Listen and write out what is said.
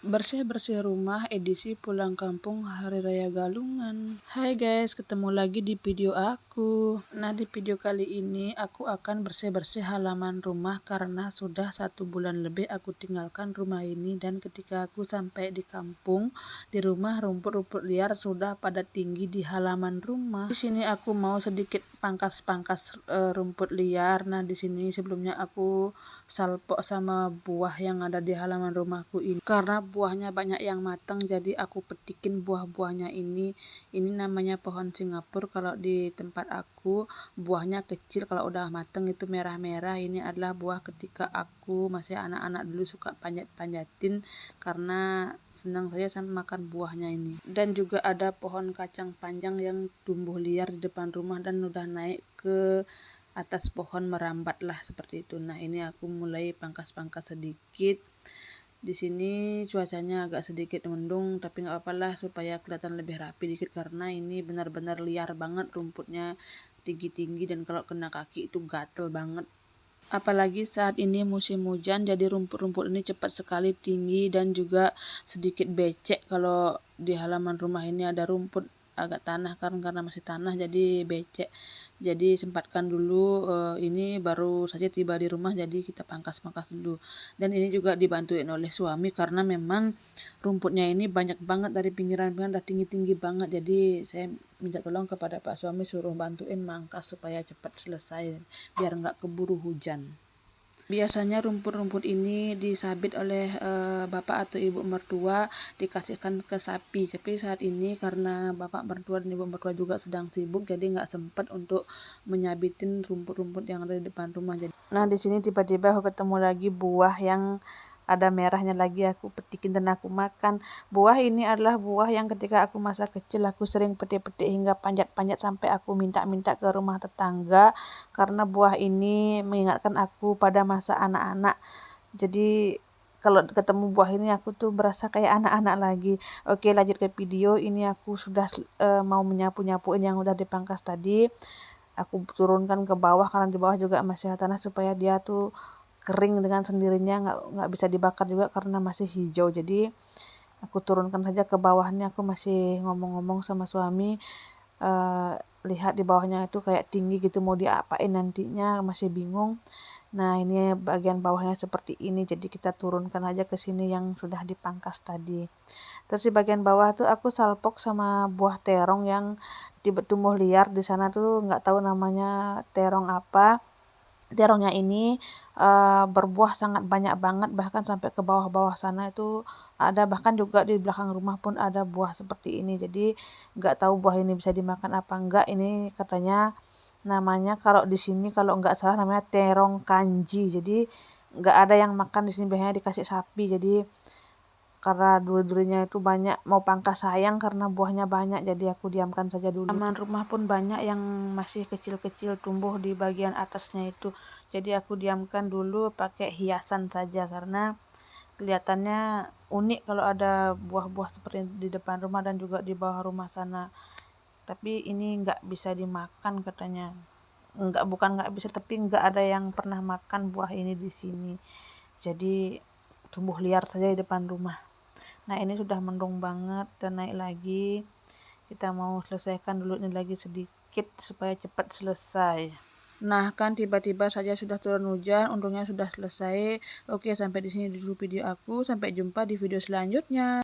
Bersih-bersih rumah edisi pulang kampung Hari Raya Galungan. Hai guys, ketemu lagi di video aku. Nah, di video kali ini aku akan bersih-bersih halaman rumah karena sudah 1 bulan lebih aku tinggalkan rumah ini, dan ketika aku sampai di kampung, di rumah rumput-rumput liar sudah pada tinggi di halaman rumah. Di sini aku mau sedikit pangkas-pangkas rumput liar. Nah, di sini sebelumnya aku salpok sama buah yang ada di halaman rumahku ini karena buahnya banyak yang matang, jadi aku petikin buah-buahnya ini namanya pohon Singapura. Kalau di tempat aku buahnya kecil, kalau udah matang itu merah-merah. Ini adalah buah ketika aku masih anak-anak dulu, suka panjat-panjatin karena senang saja sama makan buahnya ini. Dan juga ada pohon kacang panjang yang tumbuh liar di depan rumah dan udah naik ke atas pohon, merambat lah seperti itu. Nah, ini aku mulai pangkas-pangkas sedikit. Di sini cuacanya agak sedikit mendung, tapi nggak apa-apa lah supaya kelihatan lebih rapi dikit karena ini benar-benar liar banget rumputnya, tinggi-tinggi, dan kalau kena kaki itu gatel banget. Apalagi saat ini musim hujan, jadi rumput-rumput ini cepat sekali tinggi dan juga sedikit becek. Kalau di halaman rumah ini ada rumput agak tanah, karena masih tanah jadi becek. Jadi sempatkan dulu, ini baru saja tiba di rumah jadi kita pangkas-pangkas dulu. Dan ini juga dibantuin oleh suami karena memang rumputnya ini banyak banget dari pinggiran-pinggiran, udah tinggi-tinggi banget. Jadi saya minta tolong kepada Pak suami suruh bantuin mangkas supaya cepat selesai biar nggak keburu hujan. Biasanya rumput-rumput ini disabit oleh bapak atau ibu mertua, dikasihkan ke sapi. Tapi saat ini karena bapak mertua dan ibu mertua juga sedang sibuk, jadi nggak sempat untuk menyabitin rumput-rumput yang ada di depan rumah. Nah, di sini tiba-tiba aku ketemu lagi buah yang ada merahnya lagi, aku petikin dan aku makan. Buah ini adalah buah yang ketika aku masa kecil aku sering petik-petik hingga panjat-panjat sampai aku minta-minta ke rumah tetangga karena buah ini mengingatkan aku pada masa anak-anak. Jadi kalau ketemu buah ini aku tuh berasa kayak anak-anak lagi. Oke, lanjut ke video. Ini aku sudah mau menyapu-nyapuin yang udah dipangkas tadi. Aku turunkan ke bawah karena di bawah juga masih ada tanah supaya dia tuh kering dengan sendirinya, nggak bisa dibakar juga karena masih hijau. Jadi aku turunkan saja ke bawahnya. Aku masih ngomong-ngomong sama suami, lihat di bawahnya itu kayak tinggi gitu, mau diapain nantinya, masih bingung. Nah, ini bagian bawahnya seperti ini, jadi kita turunkan aja ke sini yang sudah dipangkas tadi. Terus di bagian bawah tuh aku salpok sama buah terong yang tumbuh liar di sana tuh, nggak tahu namanya terong apa. Terongnya ini berbuah sangat banyak banget, bahkan sampai ke bawah-bawah sana itu ada, bahkan juga di belakang rumah pun ada buah seperti ini. Jadi nggak tahu buah ini bisa dimakan apa enggak. Ini katanya namanya, kalau di sini kalau nggak salah namanya terong kanji. Jadi nggak ada yang makan di sini, biasanya dikasih sapi. Jadi karena duri-durinya itu banyak, mau pangkas sayang karena buahnya banyak, jadi aku diamkan saja dulu. Taman rumah pun banyak yang masih kecil-kecil tumbuh di bagian atasnya itu, jadi aku diamkan dulu pakai hiasan saja karena kelihatannya unik kalau ada buah-buah seperti di depan rumah dan juga di bawah rumah sana. Tapi ini nggak bisa dimakan katanya. Bukan nggak bisa, tapi nggak ada yang pernah makan buah ini di sini. Jadi tumbuh liar saja di depan rumah. Nah, ini sudah mendung banget dan naik lagi. Kita mau selesaikan dulu ini lagi sedikit supaya cepat selesai. Nah, kan tiba-tiba saja sudah turun hujan, untungnya sudah selesai. Oke, sampai di sini dulu video aku. Sampai jumpa di video selanjutnya.